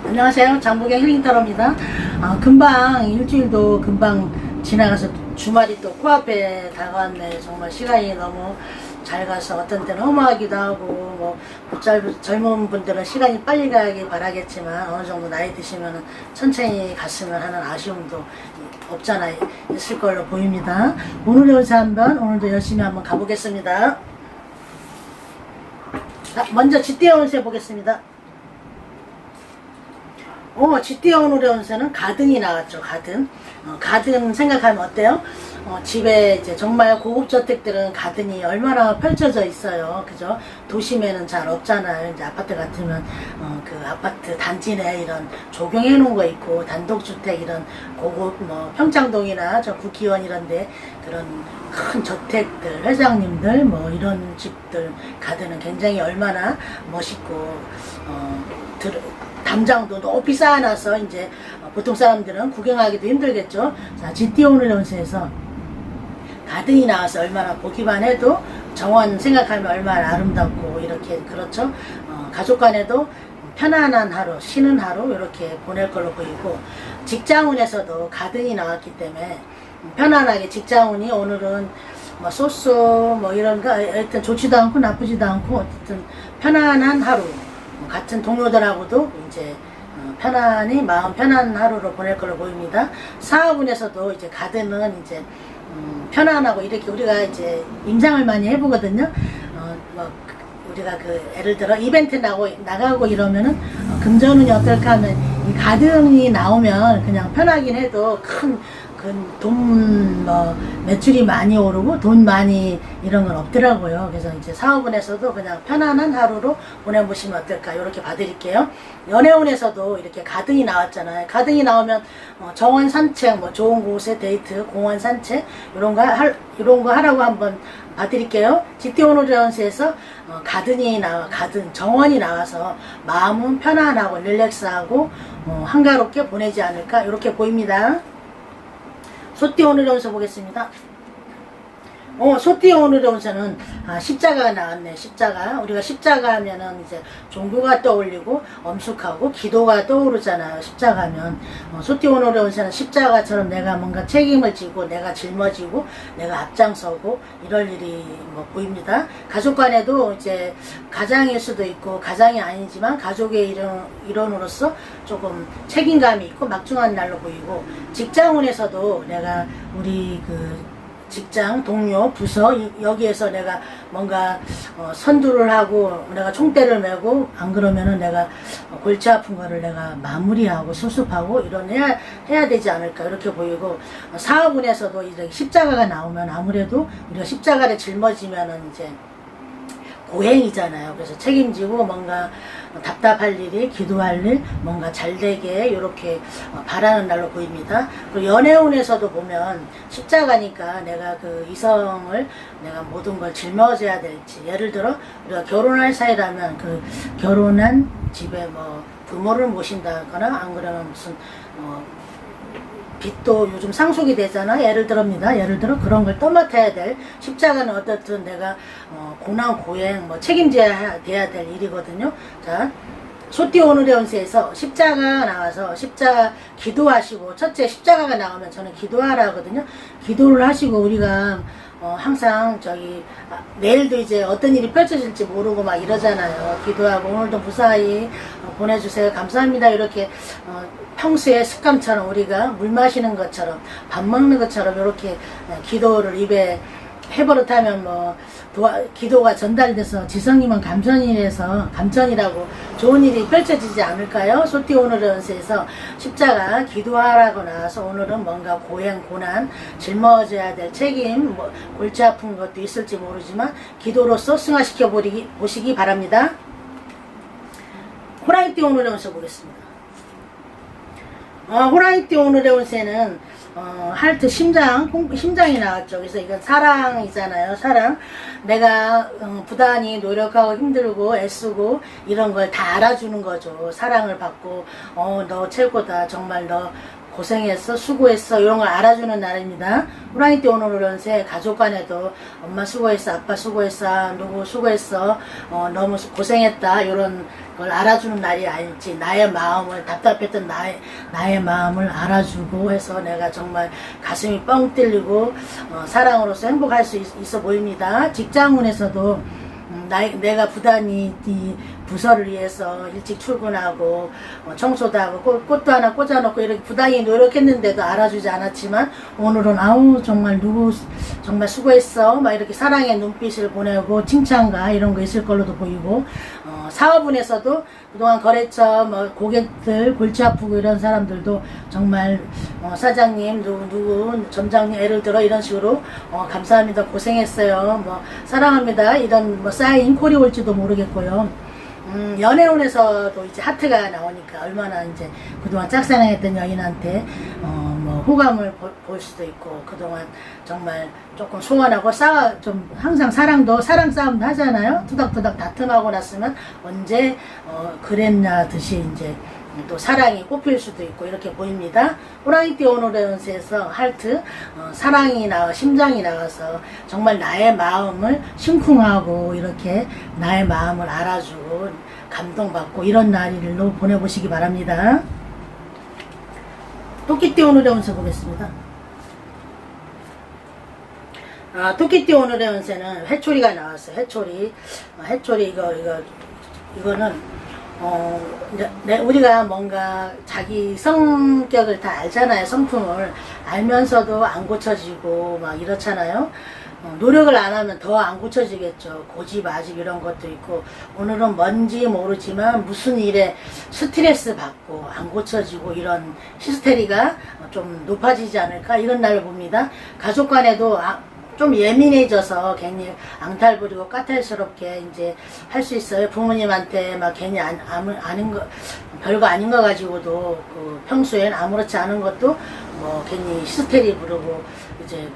안녕하세요. 장보경 힐링타로입니다. 금방 일주일도 금방 지나가서 주말이 또 코앞에 다가왔네. 정말 시간이 너무 잘 가서 어떤 때는 허무하기도 하고 뭐 젊은 분들은 시간이 빨리 가길 바라겠지만 어느 정도 나이 드시면 천천히 갔으면 하는 아쉬움도 없잖아 있을 걸로 보입니다. 오늘의 운세 오늘도 열심히 한번 가보겠습니다. 자, 먼저 쥐띠의 운세 보겠습니다. 쥐띠의 오늘의 운세는 가든이 나왔죠. 가든. 가든 생각하면 어때요? 집에 이제 정말 고급 저택들은 가든이 얼마나 펼쳐져 있어요. 그죠? 도심에는 잘 없잖아요. 이제 아파트 같으면, 그 아파트 단지 내 이런 조경해 놓은 거 있고, 단독주택 이런 고급, 평창동이나 저 국기원 이런데 그런 큰 저택들, 회장님들, 이런 집들, 가든은 굉장히 얼마나 멋있고, 담장도 높이 쌓아놔서 이제 보통 사람들은 구경하기도 힘들겠죠. 자, 쥐띠 오늘의 운세에서 가든이 나와서 얼마나 보기만 해도 정원 생각하면 얼마나 아름답고 이렇게 그렇죠. 가족 간에도 편안한 하루, 쉬는 하루 이렇게 보낼 걸로 보이고, 직장운에서도 가든이 나왔기 때문에 편안하게 직장운이 오늘은 소스 이런 거 하여튼 좋지도 않고 나쁘지도 않고 어쨌든 편안한 하루, 같은 동료들하고도 이제 편안히 마음 편한 하루를 보낼 걸로 보입니다. 사업운에서도 이제 가든은 이제 편안하고 이렇게 우리가 이제 임장을 많이 해보거든요. 우리가 예를 들어 이벤트 나가고 이러면은 금전운이 어떨까 하면 이 가든이 나오면 그냥 편하긴 해도 돈 매출이 많이 오르고 돈 많이 이런 건 없더라고요. 그래서 이제 사업운에서도 그냥 편안한 하루로 보내보시면 어떨까 이렇게 봐드릴게요. 연애운에서도 이렇게 가든이 나왔잖아요. 가든이 나오면 정원 산책, 좋은 곳에 데이트, 공원 산책 이런 거 하라고 한번 봐드릴게요. 쥐띠 오늘의 운세에서 가든 정원이 나와서 마음은 편안하고 릴렉스하고 한가롭게 보내지 않을까 이렇게 보입니다. 소띠 오늘의 운세 보겠습니다. 소띠 오늘의 운세는 십자가가 나왔네. 십자가. 우리가 십자가 하면은 이제 종교가 떠올리고 엄숙하고 기도가 떠오르잖아요. 십자가 하면. 소띠 오늘의 운세는 십자가처럼 내가 뭔가 책임을 지고 내가 짊어지고 내가 앞장서고 이럴 일이 보입니다. 가족 간에도 이제 가장일 수도 있고 가장이 아니지만 가족의 일원으로서 조금 책임감이 있고 막중한 날로 보이고, 직장운에서도 내가 우리 직장, 동료, 부서 여기에서 내가 뭔가 선두를 하고 내가 총대를 메고 안 그러면은 내가 골치 아픈 거를 내가 마무리하고 수습하고 해야 되지 않을까 이렇게 보이고, 사업운에서도 이제 십자가가 나오면 아무래도 우리가 십자가를 짊어지면은 이제 고행이잖아요. 그래서 책임지고 뭔가 답답할 일이, 기도할 일, 뭔가 잘 되게 이렇게 바라는 날로 보입니다. 그리고 연애운에서도 보면 십자가니까 내가 이성을 내가 모든 걸 짊어져야 될지, 예를 들어 우리가 결혼할 사이라면 결혼한 집에 부모를 모신다거나 안 그러면 무슨 빚도 요즘 상속이 되잖아. 예를 들어 그런 걸 떠맡아야 될, 십자가는 어떻든 내가 고난 고행 책임져야 돼야 될 일이거든요. 자, 소띠 오늘의 운세에서 십자가 나와서 기도하시고, 첫째 십자가가 나오면 저는 기도하라 하거든요. 기도를 하시고 우리가 항상 내일도 이제 어떤 일이 펼쳐질지 모르고 이러잖아요. 기도하고 오늘도 무사히 보내주세요, 감사합니다 이렇게 평소에 습관처럼 우리가 물 마시는 것처럼 밥 먹는 것처럼 이렇게 기도를 입에 해버릇하면 기도가 전달돼서 지성이면 감천이라고 좋은 일이 펼쳐지지 않을까요? 소띠 오늘의 운세에서 십자가 기도하라고 나와서 오늘은 뭔가 고행, 고난, 짊어져야 될 책임, 골치 아픈 것도 있을지 모르지만 기도로서 승화시켜 보시기 바랍니다. 호랑이띠 오늘의 운세 보겠습니다. 호랑이띠 오늘의 운세는 하여튼 심장이 나왔죠. 그래서 이건 사랑이잖아요. 사랑. 내가 부단히 노력하고 힘들고 애쓰고 이런 걸 다 알아주는 거죠. 사랑을 받고 너 최고다, 정말 너 고생했어, 수고했어 이런 걸 알아주는 날입니다. 호랑이띠 오늘의 운세, 가족 간에도 엄마 수고했어, 아빠 수고했어, 누구 수고했어, 너무 고생했다 이런 그걸 알아주는 날이 아닐지, 나의 마음을, 답답했던 나의 마음을 알아주고 해서 내가 정말 가슴이 뻥 뚫리고 사랑으로서 행복할 수 있어 보입니다. 직장운에서도 내가 부단히 이 부서를 위해서 일찍 출근하고 청소도 하고 꽃도 하나 꽂아놓고 이렇게 부단히 노력했는데도 알아주지 않았지만 오늘은 아우 정말 정말 수고했어 막 이렇게 사랑의 눈빛을 보내고 칭찬과 이런 거 있을 걸로도 보이고 사업운에서도 그동안 거래처 고객들 골치 아프고 이런 사람들도 정말 사장님 누구 점장님 예를 들어 이런 식으로 감사합니다 고생했어요 사랑합니다 이런 쌓인 콜이 올지도 모르겠고요. 연애운에서도 이제 하트가 나오니까 얼마나 이제 그동안 짝사랑했던 여인한테 호감을 볼 수도 있고 그동안 정말 조금 소원하고 좀 항상 사랑 싸움도 하잖아요. 투닥투닥 다툼하고 났으면 언제 그랬냐 듯이 이제 또 사랑이 꽃필 수도 있고 이렇게 보입니다. 호랑이띠 오누레온스에서 하트 사랑이 심장이 나와서 정말 나의 마음을 심쿵하고 이렇게 나의 마음을 알아주고 감동받고 이런 날일로 보내보시기 바랍니다. 토끼띠 오누레온스 보겠습니다. 토끼띠 오누레온스는 회초리가 나왔어요. 회초리 이거는 우리가 뭔가 자기 성격을 다 알잖아요. 성품을 알면서도 안 고쳐지고 막 이렇잖아요. 노력을 안 하면 더 안 고쳐지겠죠. 고집 아직 이런 것도 있고 오늘은 뭔지 모르지만 무슨 일에 스트레스 받고 안 고쳐지고 이런 히스테리가 좀 높아지지 않을까 이런 날을 봅니다. 가족 간에도 좀 예민해져서 괜히 앙탈 부리고 까탈스럽게 이제 할 수 있어요. 부모님한테 막 괜히 아는 거 별거 아닌 거 가지고도 평소엔 아무렇지 않은 것도 괜히 히스테리 부르고 이제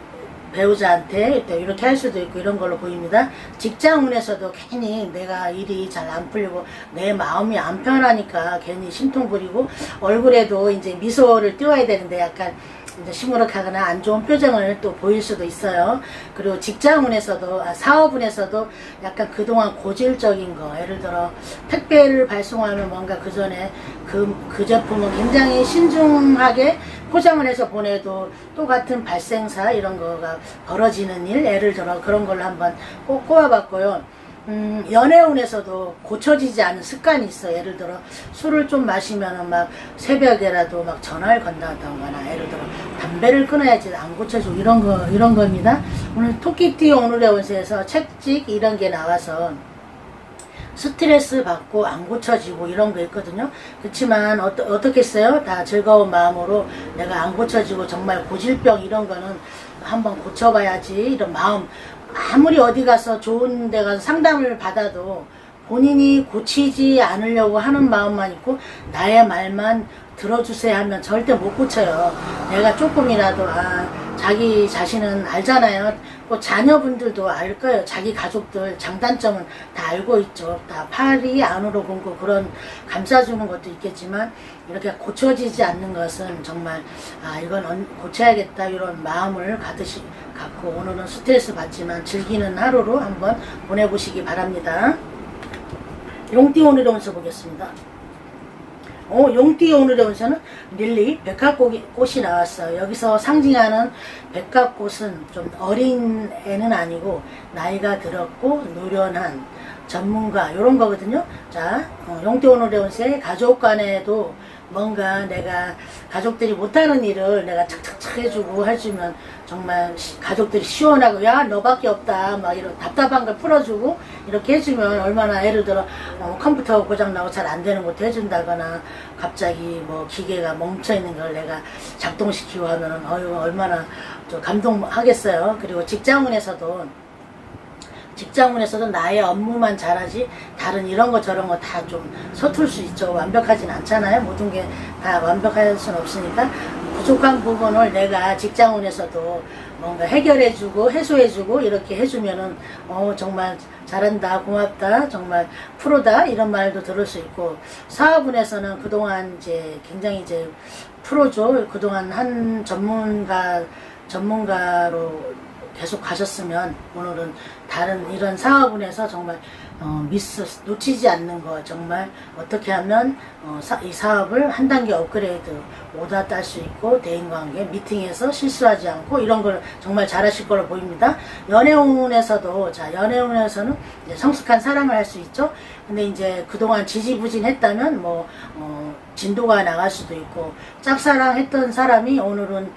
배우자한테 이렇게 할 수도 있고 이런 걸로 보입니다. 직장운에서도 괜히 내가 일이 잘 안 풀리고 내 마음이 안 편하니까 괜히 심통 부리고 얼굴에도 이제 미소를 띄워야 되는데 약간 이제 시무룩하거나 안 좋은 표정을 또 보일 수도 있어요. 그리고 직장운에서도 사업운에서도 약간 그동안 고질적인 거 예를 들어 택배를 발송하면 뭔가 그 전에 그 제품은 굉장히 신중하게 포장을 해서 보내도 똑같은 발생사 이런 거가 벌어지는 일 예를 들어 그런 걸로 한번 꼭 꼽아봤고요. 연애운에서도 고쳐지지 않은 습관이 있어. 예를 들어 술을 좀 마시면은 막 새벽에라도 막 전화를 건다거나 예를 들어 담배를 끊어야지 안 고쳐지고 이런 겁니다. 오늘 토끼띠 오늘의 운세에서 책찍 이런 게 나와서 스트레스 받고 안 고쳐지고 이런 거 있거든요. 그렇지만 어떻겠어요? 다 즐거운 마음으로 내가 안 고쳐지고 정말 고질병 이런 거는 한번 고쳐봐야지 이런 마음 아무리 어디 가서 좋은 데 가서 상담을 받아도 본인이 고치지 않으려고 하는 마음만 있고 나의 말만 들어주세요 하면 절대 못 고쳐요. 내가 조금이라도 자기 자신은 알잖아요. 뭐 자녀분들도 알 거예요. 자기 가족들 장단점은 다 알고 있죠. 다 팔이 안으로 굽고 그런 감싸주는 것도 있겠지만 이렇게 고쳐지지 않는 것은 정말 이건 고쳐야겠다 이런 마음을 갖고 오늘은 스트레스 받지만 즐기는 하루로 한번 보내보시기 바랍니다. 용띠 오늘의 운세 보겠습니다. 용띠 오늘의 운세는 릴리 백합꽃이 나왔어요. 여기서 상징하는 백합꽃은 좀 어린 애는 아니고 나이가 들었고 노련한 전문가 이런 거거든요. 자, 용띠 오늘의 운세 가족 간에도 뭔가 내가 가족들이 못하는 일을 내가 착착착 해주고 해주면 정말 가족들이 시원하고 야 너밖에 없다 막 이런 답답한 걸 풀어주고 이렇게 해주면 얼마나 예를 들어 컴퓨터 고장나고 잘 안 되는 것도 해준다거나 갑자기 뭐 기계가 멈춰있는 걸 내가 작동시키고 하면은 얼마나 좀 감동하겠어요. 그리고 직장운에서도 나의 업무만 잘하지 다른 이런 거 저런 거 다 좀 서툴 수 있죠. 완벽하진 않잖아요. 모든 게 다 완벽할 수는 없으니까 부족한 부분을 내가 직장운에서도 뭔가 해결해주고 해소해주고 이렇게 해주면은 정말 잘한다 고맙다 정말 프로다 이런 말도 들을 수 있고 사업운에서는 그동안 이제 굉장히 이제 프로죠. 그동안 한 전문가로 계속 가셨으면 오늘은 다른 이런 사업운에서 정말 놓치지 않는 거, 정말 어떻게 하면 이 사업을 한 단계 업그레이드, 오다 딸 수 있고, 대인관계, 미팅에서 실수하지 않고, 이런 걸 정말 잘하실 걸로 보입니다. 연애운에서도, 자, 연애운에서는 이제 성숙한 사랑을 할 수 있죠. 근데 이제 그동안 지지부진했다면, 진도가 나갈 수도 있고, 짝사랑했던 사람이 오늘은,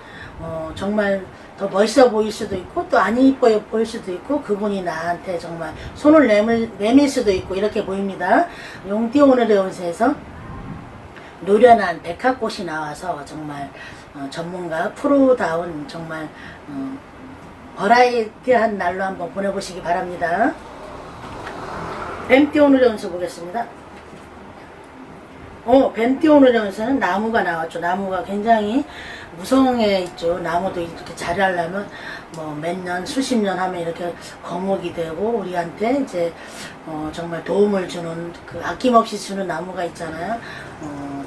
정말 더 멋있어 보일 수도 있고 또 안 이뻐 보일 수도 있고 그분이 나한테 정말 손을 내밀 수도 있고 이렇게 보입니다. 용띠 오늘의 운세에서 노련한 백합꽃이 나와서 정말 전문가 프로다운 정말 버라이티한 날로 한번 보내보시기 바랍니다. 뱀띠 오늘의 운세 보겠습니다. 뱀띠 오늘의 운세는 나무가 나왔죠. 나무가 굉장히 무성해 있죠. 나무도 이렇게 자리하려면 몇 년, 수십 년 하면 이렇게 거목이 되고 우리한테 이제 정말 도움을 주는 그 아낌없이 주는 나무가 있잖아요.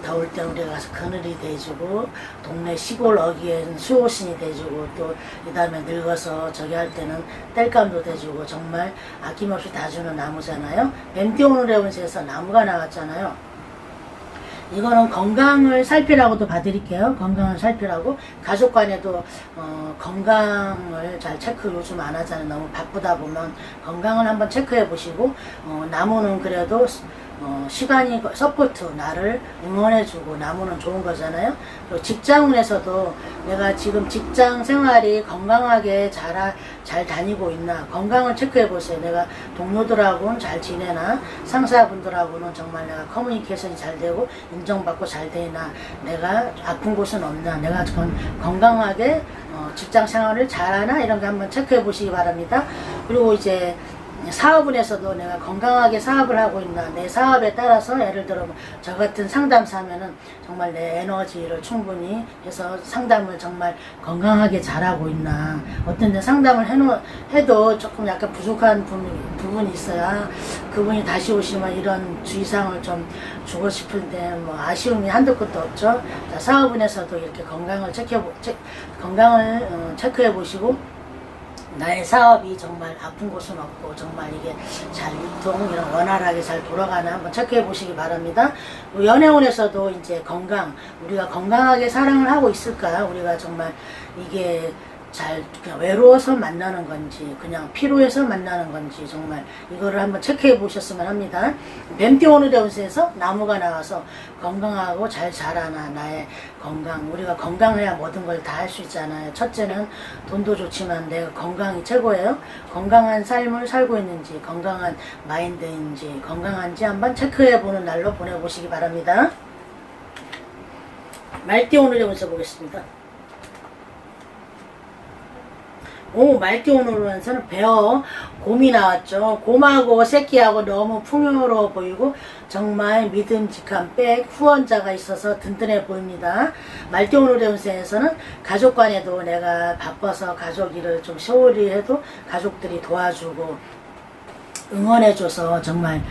더울 때 우리가 가서 그늘이 돼주고 동네 시골 어귀에는 수호신이 돼주고 또 그 다음에 늙어서 저기 할 때는 땔감도 돼주고 정말 아낌없이 다 주는 나무잖아요. 뱀띠 오늘의 운세에서 나무가 나왔잖아요. 이거는 건강을 살피라고도 봐드릴게요. 건강을 살피라고. 가족 간에도 건강을 잘 체크 요즘 안 하잖아요. 너무 바쁘다 보면 건강을 한번 체크해 보시고 나무는 그래도 시간이 서포트 나를 응원해주고 나무는 좋은 거잖아요. 그리고 직장운에서도 내가 지금 직장 생활이 건강하게 잘 다니고 있나 건강을 체크해 보세요. 내가 동료들하고는 잘 지내나 상사분들하고는 정말 내가 커뮤니케이션이 잘 되고 인정받고 잘 되나 내가 아픈 곳은 없나 내가 건강하게 직장 생활을 잘하나 이런 거 한번 체크해 보시기 바랍니다. 그리고 이제 사업운에서도 내가 건강하게 사업을 하고 있나 내 사업에 따라서 예를 들어 저 같은 상담사면은 정말 내 에너지를 충분히 해서 상담을 정말 건강하게 잘하고 있나 어떤 데 상담을 해도 조금 약간 부족한 부분이 있어야 그분이 다시 오시면 이런 주의사항을 좀 주고 싶은데 아쉬움이 한두 끝도 없죠. 자, 사업운에서도 이렇게 건강을 체크해 보시고 나의 사업이 정말 아픈 곳은 없고 정말 이게 잘 유통 이런 원활하게 잘 돌아가나 한번 체크해 보시기 바랍니다. 연애운에서도 이제 건강 우리가 건강하게 사랑을 하고 있을까 우리가 정말 이게 잘 그냥 외로워서 만나는 건지 그냥 피로해서 만나는 건지 정말 이거를 한번 체크해 보셨으면 합니다. 뱀띠 오늘의 운세에서 나무가 나와서 건강하고 잘 자라나 나의 건강 우리가 건강해야 모든 걸 다 할 수 있잖아요. 첫째는 돈도 좋지만 내가 건강이 최고예요. 건강한 삶을 살고 있는지 건강한 마인드인지 건강한지 한번 체크해 보는 날로 보내보시기 바랍니다. 말띠 오늘의 운세 보겠습니다. 말띠 오늘에서는 베어 곰이 나왔죠. 곰하고 새끼하고 너무 풍요로워 보이고 정말 믿음직한 백 후원자가 있어서 든든해 보입니다. 말띠 오늘의 운세에서는 가족 간에도 내가 바빠서 가족 일을 좀 소홀히 해도 가족들이 도와주고 응원해줘서 정말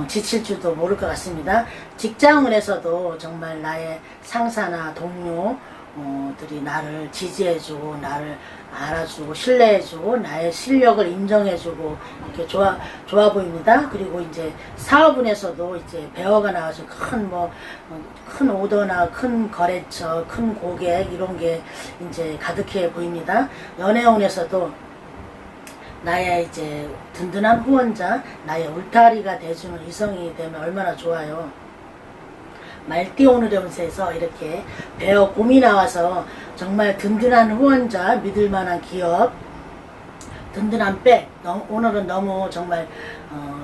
지칠 줄도 모를 것 같습니다. 직장운에서도 정말 나의 상사나 동료들이 나를 지지해주고 나를 알아주고 신뢰해주고 나의 실력을 인정해주고 이렇게 좋아 보입니다. 그리고 이제 사업운에서도 이제 배어가 나와서 큰 오더나 큰 거래처, 큰 고객 이런 게 이제 가득해 보입니다. 연애운에서도 나의 이제 든든한 후원자, 나의 울타리가 돼주는 이성이 되면 얼마나 좋아요. 말띠 오늘의 운세에서 이렇게 베어 곰이 나와서 정말 든든한 후원자, 믿을만한 기업, 든든한 백 오늘은 너무 정말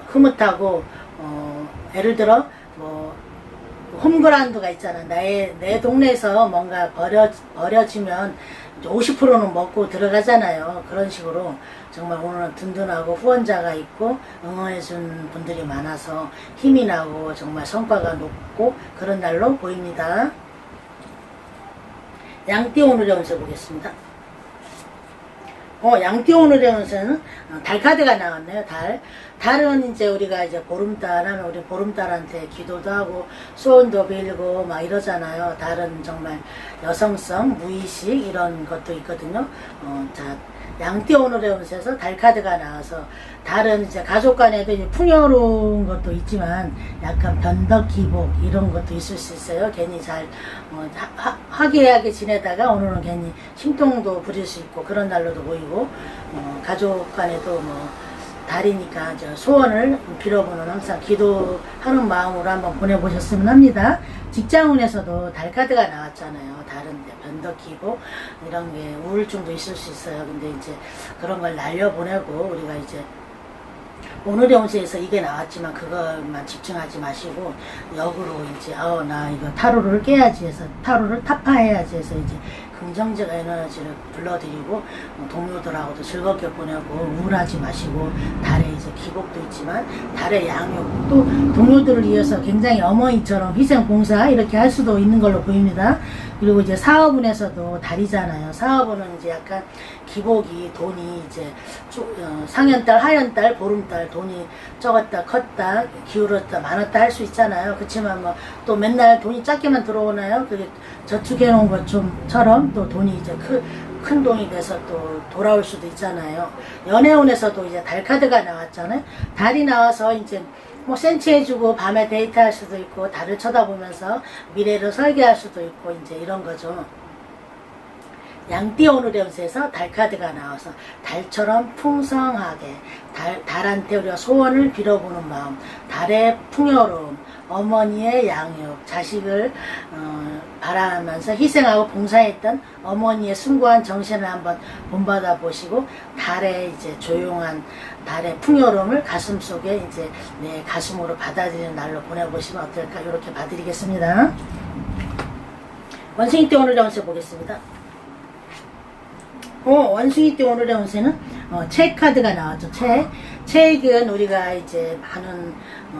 흐뭇하고 예를 들어 홈그라운드가 있잖아. 내 동네에서 뭔가 버려지면 50%는 먹고 들어가잖아요. 그런 식으로 정말 오늘은 든든하고 후원자가 있고 응원해준 분들이 많아서 힘이 나고 정말 성과가 높고 그런 날로 보입니다. 양띠 오늘의 운세 보겠습니다. 양띠 오늘의 운세는 달 카드가 나왔네요. 달은 이제 우리가 이제 보름달 하면 우리 보름달한테 기도도 하고 소원도 빌고 막 이러잖아요. 달은 정말 여성성, 무의식 이런 것도 있거든요. 자, 양띠 오늘의 운세에서 달 카드가 나와서 달은 이제 가족 간에도 이제 풍요로운 것도 있지만 약간 변덕 기복 이런 것도 있을 수 있어요. 괜히 잘 화기애애하게 지내다가 오늘은 괜히 심통도 부릴 수 있고 그런 달로도 보이고 가족 간에도 뭐 달이니까 저 소원을 빌어보는 항상 기도하는 마음으로 한번 보내보셨으면 합니다. 직장운에서도 달 카드가 나왔잖아요. 달은 변덕기고 이런 게 우울증도 있을 수 있어요. 근데 이제 그런 걸 날려보내고 우리가 이제 오늘의 운세에서 이게 나왔지만 그것만 집중하지 마시고 역으로 이제 나 이거 타로를 깨야지 해서 타로를 타파해야지 해서 이제 긍정적 에너지를 불러들이고 동료들하고도 즐겁게 보내고 우울하지 마시고 달에 이제 기복도 있지만 달의 양육 또 동료들을 위해서 굉장히 어머니처럼 희생봉사 이렇게 할 수도 있는 걸로 보입니다. 그리고 이제 사업운에서도 달이잖아요. 사업운은 이제 약간 기복이 돈이 이제 상현달, 하현달, 보름달 돈이 적었다 컸다 기울었다 많았다 할 수 있잖아요. 그렇지만 뭐 또 맨날 돈이 작게만 들어오나요? 그게 저축해 놓은 것처럼 또 돈이 이제 큰 돈이 돼서 또 돌아올 수도 있잖아요. 연애운에서도 이제 달 카드가 나왔잖아요. 달이 나와서 이제 뭐 센치해주고 밤에 데이트할 수도 있고 달을 쳐다보면서 미래를 설계할 수도 있고 이제 이런 거죠. 양띠 오늘의 운세에서 달 카드가 나와서 달처럼 풍성하게 달한테 우리가 소원을 빌어보는 마음, 달의 풍요로움, 어머니의 양육, 자식을 바라면서 희생하고 봉사했던 어머니의 숭고한 정신을 한번 본받아 보시고 달의 이제 조용한 달의 풍요로움을 가슴 속에 이제 내 가슴으로 받아들이는 날로 보내보시면 어떨까 이렇게 봐드리겠습니다. 원숭이 띠 오늘의 운세 보겠습니다. 원숭이 띠 오늘의 운세는 책 카드가 나왔죠. 책은 우리가 이제 많은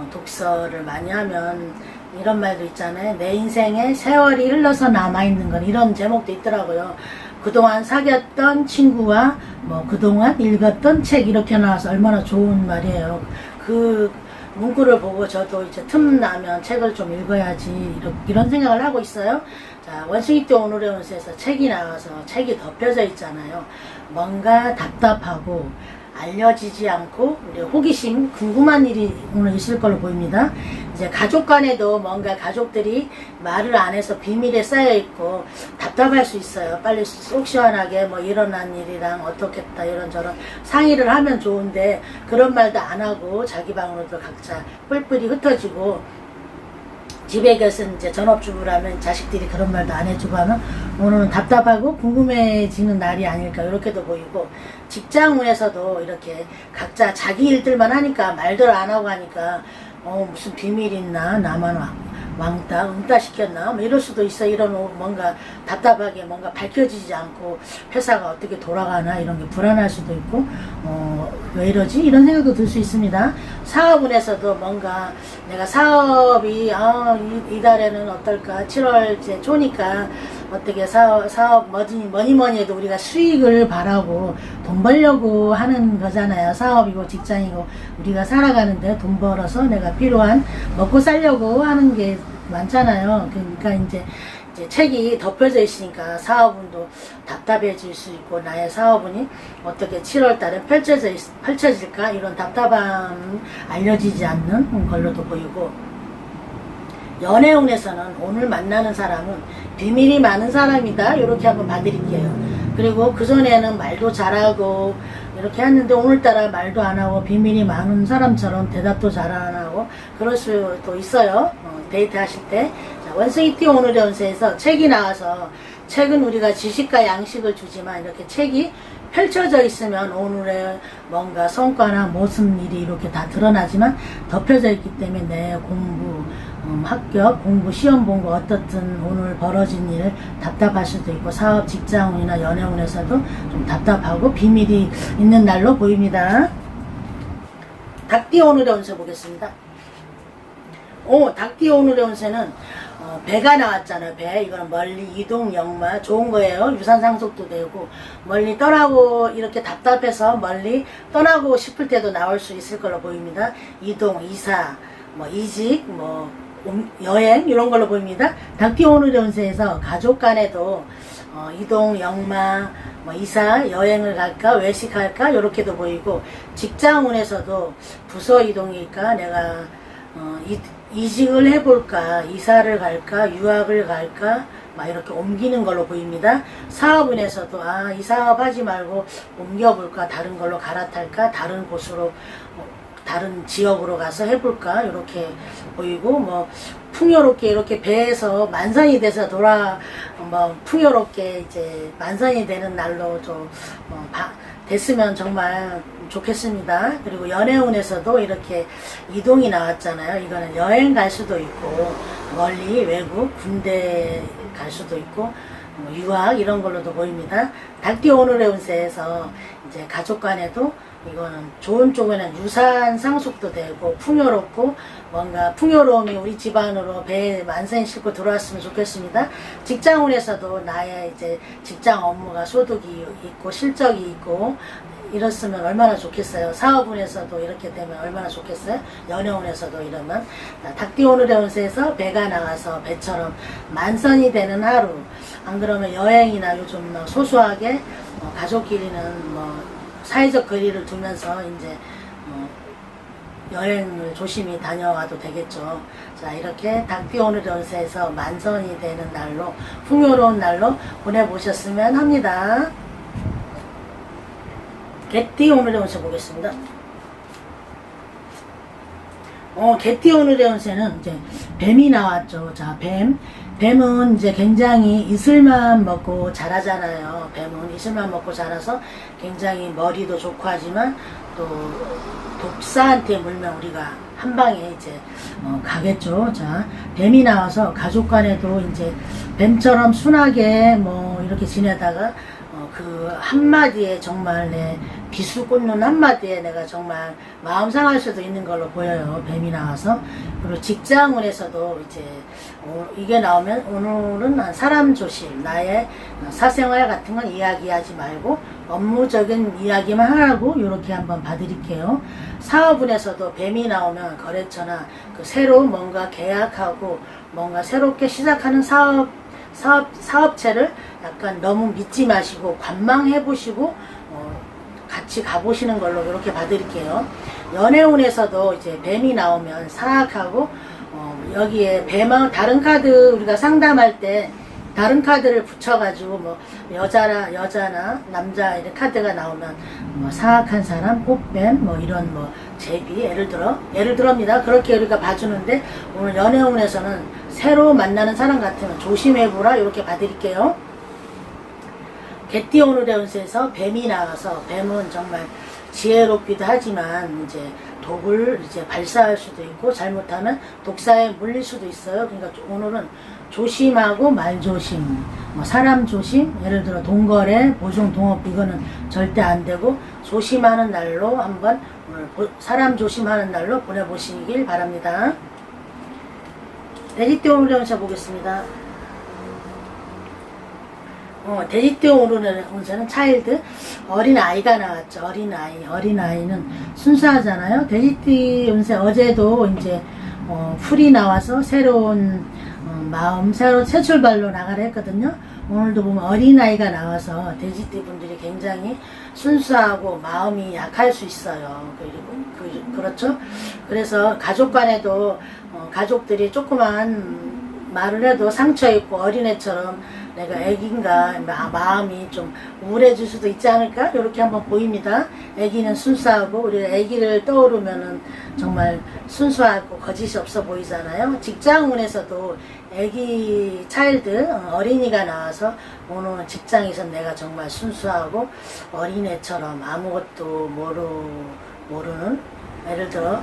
독서를 많이 하면 이런 말도 있잖아요. 내 인생에 세월이 흘러서 남아있는 건 이런 제목도 있더라고요. 그동안 사귀었던 친구와 뭐 그동안 읽었던 책 이렇게 나와서 얼마나 좋은 말이에요. 그 문구를 보고 저도 이제 틈나면 책을 좀 읽어야지 이런 생각을 하고 있어요. 자, 원숭이 띠 오늘의 운세에서 책이 나와서 책이 덮여져 있잖아요. 뭔가 답답하고 알려지지 않고 우리 호기심 궁금한 일이 오늘 있을 걸로 보입니다. 이제 가족 간에도 뭔가 가족들이 말을 안 해서 비밀에 쌓여 있고 답답할 수 있어요. 빨리 속 시원하게 뭐 일어난 일이랑 어떻겠다 이런저런 상의를 하면 좋은데 그런 말도 안 하고 자기 방으로도 각자 뿔뿔이 흩어지고 집에 계신 이제 전업주부라면 자식들이 그런 말도 안 해주고 하면 오늘은 답답하고 궁금해지는 날이 아닐까 이렇게도 보이고 직장운에서도 이렇게 각자 자기 일들만 하니까 말들 안 하고 하니까 무슨 비밀 있나 나만 왕따 응따 시켰나 뭐 이럴 수도 있어. 이런 뭔가 답답하게 뭔가 밝혀지지 않고 회사가 어떻게 돌아가나 이런 게 불안할 수도 있고 왜 이러지 이런 생각도 들 수 있습니다. 사업운에서도 뭔가 내가 사업이 이 달에는 어떨까 7월 이제 초니까 어떻게 사업 뭐니 해도 우리가 수익을 바라고 돈 벌려고 하는 거잖아요. 사업이고 직장이고 우리가 살아가는데 돈 벌어서 내가 필요한 먹고 살려고 하는 게 많잖아요. 그러니까 이제 책이 덮여져 있으니까 사업운도 답답해질 수 있고 나의 사업운이 어떻게 7월 달에 펼쳐질까 이런 답답함 알려지지 않는 걸로도 보이고 연애운에서는 오늘 만나는 사람은 비밀이 많은 사람이다 이렇게 한번 봐드릴게요. 그리고 그전에는 말도 잘하고 이렇게 했는데 오늘따라 말도 안 하고 비밀이 많은 사람처럼 대답도 잘 안 하고 그럴 수도 있어요. 데이트 하실 때. 자, 원숭이 띠 오늘의 운세에서 책이 나와서 책은 우리가 지식과 양식을 주지만 이렇게 책이 펼쳐져 있으면 오늘의 뭔가 성과나 무슨 일이 이렇게 다 드러나지만 덮여져 있기 때문에 내 공부 합격, 공부, 시험 본 거 어떻든 오늘 벌어진 일 답답할 수도 있고 사업, 직장운이나 연애운에서도 좀 답답하고 비밀이 있는 날로 보입니다. 닭띠 오늘의 운세 보겠습니다. 닭띠 오늘의 운세는 배가 나왔잖아요. 배 이거는 멀리 이동 역마 좋은 거예요. 유산 상속도 되고 멀리 떠나고 이렇게 답답해서 멀리 떠나고 싶을 때도 나올 수 있을 걸로 보입니다. 이동, 이사, 뭐 이직, 뭐 여행 이런 걸로 보입니다. 닭띠 오늘의 운세에서 가족 간에도 이동, 영마, 뭐 이사, 여행을 갈까, 외식할까 이렇게도 보이고, 직장운에서도 부서 이동일까, 내가 이직을 해볼까, 이사를 갈까, 유학을 갈까, 막 이렇게 옮기는 걸로 보입니다. 사업운에서도 이 사업 하지 말고 옮겨볼까, 다른 걸로 갈아탈까, 다른 곳으로 다른 지역으로 가서 해볼까 이렇게 보이고, 뭐 풍요롭게 이렇게 배에서 만선이 돼서 풍요롭게 이제 만선이 되는 날로 좀 됐으면 정말 좋겠습니다. 그리고 연애운에서도 이렇게 이동이 나왔잖아요. 이거는 여행 갈 수도 있고, 멀리 외국 군대 갈 수도 있고, 유학 이런 걸로도 보입니다. 닭띠 오늘의 운세에서 이제 가족 간에도 이거는 좋은 쪽에는 유산 상속도 되고 풍요롭고, 뭔가 풍요로움이 우리 집안으로 배에 만선히 싣고 들어왔으면 좋겠습니다. 직장운에서도 나의 이제 직장 업무가 소득이 있고 실적이 있고 이렇으면 얼마나 좋겠어요. 사업운에서도 이렇게 되면 얼마나 좋겠어요. 연애운에서도 이러면. 닭띠 오늘의 운세에서 배가 나가서 배처럼 만선이 되는 하루. 안 그러면 여행이나 요즘 소소하게 가족끼리는 사회적 거리를 두면서 이제 여행을 조심히 다녀와도 되겠죠. 자, 이렇게 닭띠 오늘의 운세에서 만선이 되는 날로, 풍요로운 날로 보내보셨으면 합니다. 개띠 오늘의 운세 보겠습니다. 개띠 오늘의 운세는 이제 뱀이 나왔죠. 자, 뱀은 이제 굉장히 이슬만 먹고 자라잖아요. 뱀은 이슬만 먹고 자라서 굉장히 머리도 좋고 하지만 또 독사한테 물면 우리가 한 방에 이제 가겠죠. 자, 뱀이 나와서 가족 간에도 이제 뱀처럼 순하게 이렇게 지내다가 그 한마디에 정말 내 비수 꽂는 한마디에 내가 정말 마음 상할 수도 있는 걸로 보여요. 뱀이 나와서. 그리고 직장운에서도 이제 이게 나오면 오늘은 사람 조심, 나의 사생활 같은 건 이야기하지 말고 업무적인 이야기만 하라고 이렇게 한번 봐드릴게요. 사업운에서도 뱀이 나오면 거래처나 새로 뭔가 계약하고 뭔가 새롭게 시작하는 사업체를 약간 너무 믿지 마시고 관망해 보시고 같이 가보시는 걸로 이렇게 봐드릴게요. 연애운에서도 이제 뱀이 나오면 사악하고 여기에 뱀하고 다른 카드 우리가 상담할 때 다른 카드를 붙여가지고 여자나 남자 이런 카드가 나오면 사악한 사람, 꽃뱀 이런 제비 예를 들어입니다. 그렇게 우리가 봐주는데 오늘 연애운에서는 새로 만나는 사람 같으면 조심해보라 이렇게 봐드릴게요. 개띠 오늘의 운세에서 뱀이 나와서 뱀은 정말 지혜롭기도 하지만 이제 독을 이제 발사할 수도 있고 잘못하면 독사에 물릴 수도 있어요. 그러니까 오늘은 조심하고 말조심, 사람 조심, 예를 들어 동거래, 보증, 동업 이거는 절대 안 되고 조심하는 날로 한번 오늘 사람 조심하는 날로 보내보시길 바랍니다. 돼지띠 오늘의 운세 보겠습니다. 돼지띠 오늘의 운세는 차일드, 어린아이가 나왔죠. 어린아이는 순수하잖아요. 돼지띠 운세 어제도 이제 풀이 나와서 새로운 마음, 새로운 새 출발로 나가라 했거든요. 오늘도 보면 어린아이가 나와서 돼지띠 분들이 굉장히 순수하고 마음이 약할 수 있어요. 그렇죠? 그래서 가족 간에도 가족들이 조그만 말을 해도 상처 있고 어린애처럼 내가 애기인가 마음이 좀 우울해질 수도 있지 않을까 이렇게 한번 보입니다. 애기는 순수하고 우리가 애기를 떠오르면은 정말 순수하고 거짓이 없어 보이잖아요. 직장운에서도 애기 차일드 어린이가 나와서 오늘 직장에서 내가 정말 순수하고 어린애처럼 아무것도 모르는 예를 들어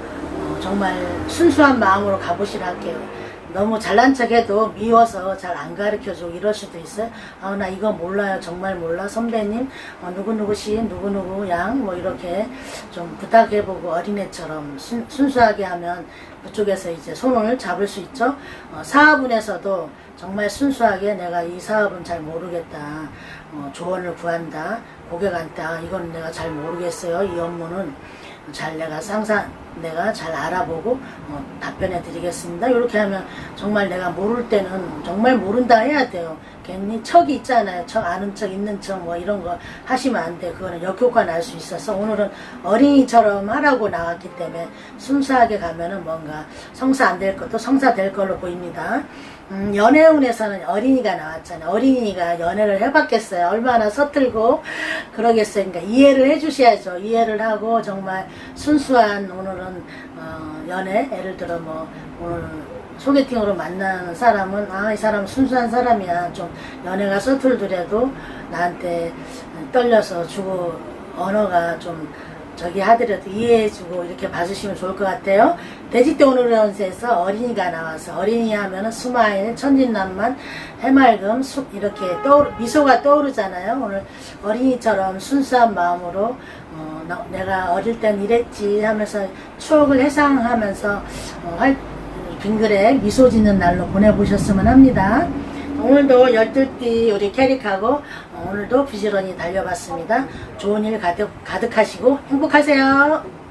정말 순수한 마음으로 가보시라 할게요. 너무 잘난 척해도 미워서 잘 안 가르쳐주고 이럴 수도 있어요. 나 이거 몰라요. 정말 몰라. 선배님 누구누구 씨 누구누구 양 이렇게 좀 부탁해보고 어린애처럼 순수하게 하면 그쪽에서 이제 손을 잡을 수 있죠. 사업운에서도 정말 순수하게 내가 이 사업은 잘 모르겠다. 조언을 구한다. 고객한테 이건 내가 잘 모르겠어요. 이 업무는 잘 내가 잘 알아보고 답변해 드리겠습니다. 이렇게 하면 정말 내가 모를 때는 정말 모른다 해야 돼요. 괜히 척이 있잖아요. 척 아는 척 있는 척 뭐 이런 거 하시면 안 돼. 그거는 역효과 날 수 있어서 오늘은 어린이처럼 하라고 나왔기 때문에 순수하게 가면은 뭔가 성사 안 될 것도 성사 될 걸로 보입니다. 연애운에서는 어린이가 나왔잖아요. 어린이가 연애를 해봤겠어요. 얼마나 서툴고 그러겠어요. 그러니까 이해를 해주셔야죠. 이해를 하고 정말 순수한 오늘은 연애, 예를 들어 뭐 오늘 소개팅으로 만나는 사람은 이 사람은 순수한 사람이야. 좀 연애가 서툴더라도 나한테 떨려서 주고 언어가 좀 저기 하더라도 이해해주고 이렇게 봐주시면 좋을 것 같아요. 돼지띠 오늘의 운세에서 어린이가 나와서 어린이 하면은 스마일, 천진난만, 해맑음, 이렇게 미소가 떠오르잖아요. 오늘 어린이처럼 순수한 마음으로 내가 어릴 땐 이랬지 하면서 추억을 회상하면서 빙글에 미소 짓는 날로 보내보셨으면 합니다. 오늘도 12띠 우리 캐릭하고 오늘도 부지런히 달려봤습니다. 좋은 일 가득하시고 행복하세요.